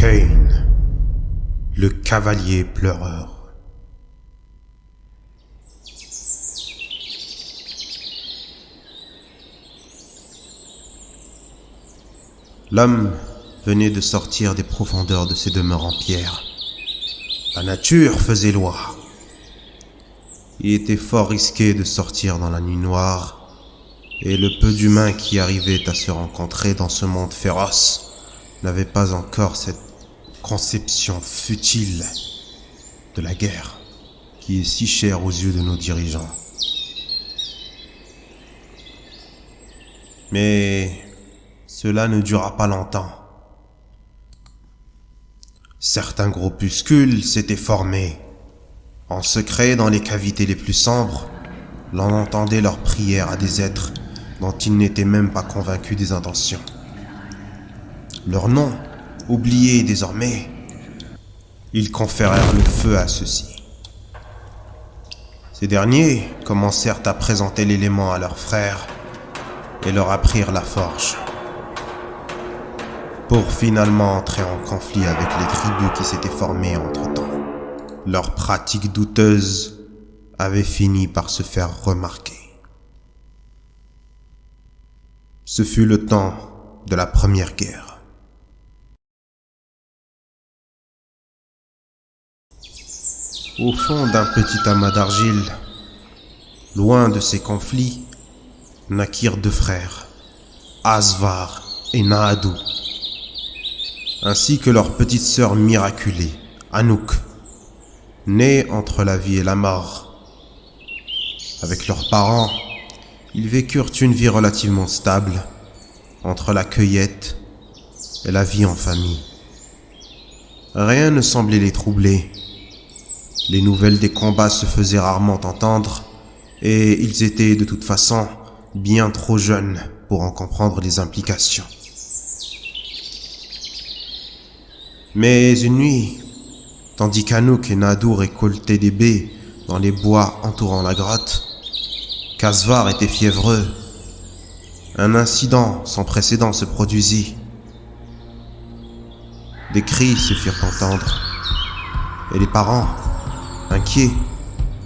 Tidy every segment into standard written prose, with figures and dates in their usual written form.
Cain, le cavalier pleureur. L'homme venait de sortir des profondeurs de ses demeures en pierre. La nature faisait loi. Il était fort risqué de sortir dans la nuit noire, et le peu d'humains qui arrivaient à se rencontrer dans ce monde féroce n'avaient pas encore cette conception futile de la guerre qui est si chère aux yeux de nos dirigeants. Mais cela ne dura pas longtemps. Certains groupuscules s'étaient formés. En secret, dans les cavités les plus sombres, l'on entendait leurs prières à des êtres dont ils n'étaient même pas convaincus des intentions. Leurs noms, oubliés désormais, ils conférèrent le feu à ceux-ci. Ces derniers commencèrent à présenter l'élément à leurs frères et leur apprirent la forge, pour finalement entrer en conflit avec les tribus qui s'étaient formées entre-temps. Leurs pratiques douteuses avaient fini par se faire remarquer. Ce fut le temps de la première guerre. Au fond d'un petit amas d'argile, loin de ces conflits, naquirent deux frères, Asvar et Nahadu, ainsi que leur petite sœur miraculée, Anouk, née entre la vie et la mort. Avec leurs parents, ils vécurent une vie relativement stable, entre la cueillette et la vie en famille. Rien ne semblait les troubler. Les nouvelles des combats se faisaient rarement entendre, et ils étaient de toute façon bien trop jeunes pour en comprendre les implications. Mais une nuit, tandis qu'Anouk et Nahadu récoltaient des baies dans les bois entourant la grotte, qu'Asvar était fiévreux. Un incident sans précédent se produisit. Des cris se firent entendre, et les parents, inquiets,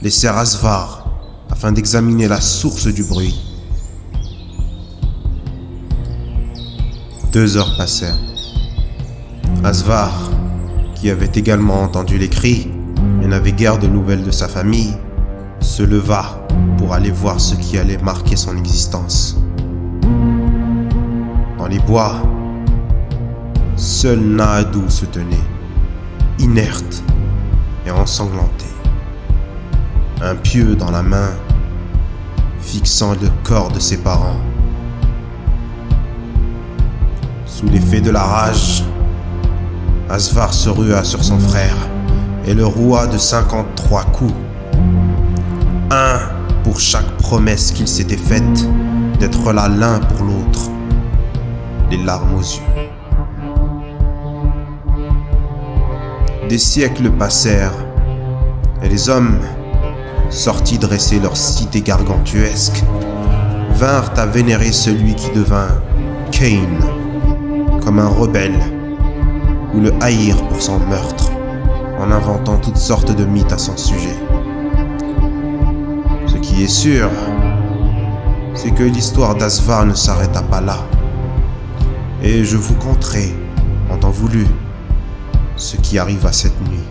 laissèrent Asvar afin d'examiner la source du bruit. 2 heures passèrent. Asvar, qui avait également entendu les cris et n'avait guère de nouvelles de sa famille, se leva pour aller voir ce qui allait marquer son existence. Dans les bois, seul Nahadu se tenait, inerte et ensanglanté, un pieu dans la main, fixant le corps de ses parents. Sous l'effet de la rage, Asvar se rua sur son frère et le roua de 53 coups. Un pour chaque promesse qu'il s'était faite d'être là l'un pour l'autre, les larmes aux yeux. Des siècles passèrent et les hommes, sortis dresser leur cité gargantuesque, vinrent à vénérer celui qui devint Cain, comme un rebelle, ou le haïr pour son meurtre, en inventant toutes sortes de mythes à son sujet. Ce qui est sûr, c'est que l'histoire d'Asvar ne s'arrêta pas là, et je vous conterai, en temps voulu, ce qui arriva cette nuit.